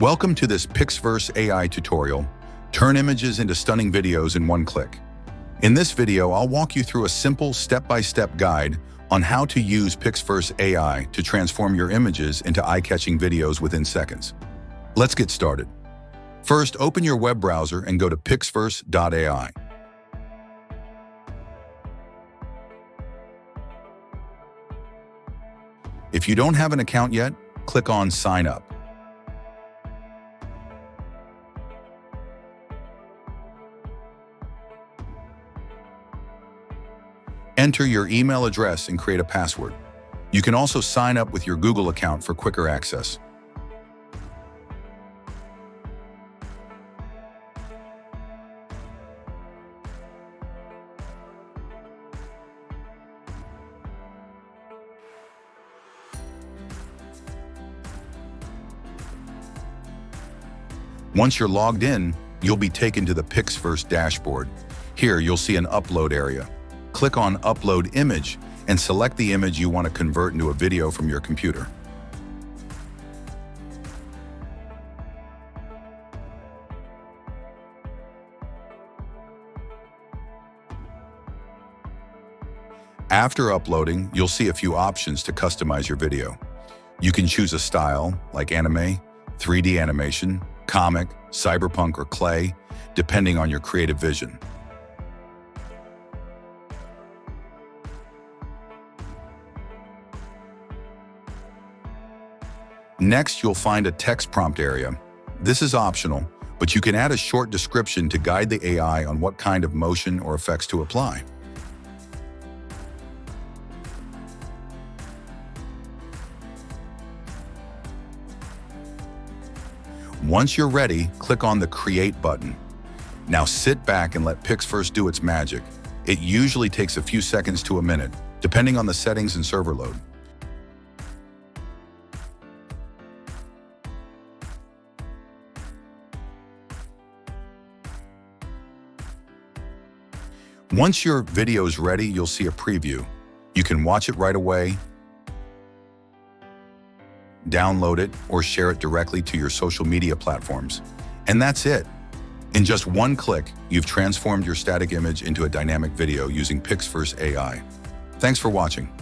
Welcome to this PixVerse AI tutorial. Turn images into stunning videos in one click. In this video, I'll walk you through a simple step-by-step guide on how to use PixVerse AI to transform your images into eye-catching videos within seconds. Let's get started. First, open your web browser and go to PixVerse.ai. If you don't have an account yet, click on Sign Up. Enter your email address and create a password. You can also sign up with your Google account for quicker access. Once you're logged in, you'll be taken to the PixVerse dashboard. Here, you'll see an upload area. Click on Upload Image and select the image you want to convert into a video from your computer. After uploading, you'll see a few options to customize your video. You can choose a style like anime, 3D animation, comic, cyberpunk, or clay, depending on your creative vision. Next, you'll find a text prompt area. This is optional, but you can add a short description to guide the AI on what kind of motion or effects to apply. Once you're ready, click on the Create button. Now sit back and let PixVerse do its magic. It usually takes a few seconds to a minute, depending on the settings and server load. Once your video is ready, you'll see a preview. You can watch it right away, download it, or share it directly to your social media platforms. And that's it. In just one click, you've transformed your static image into a dynamic video using PixVerse AI. Thanks for watching.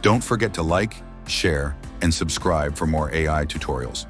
Don't forget to like, share, and subscribe for more AI tutorials.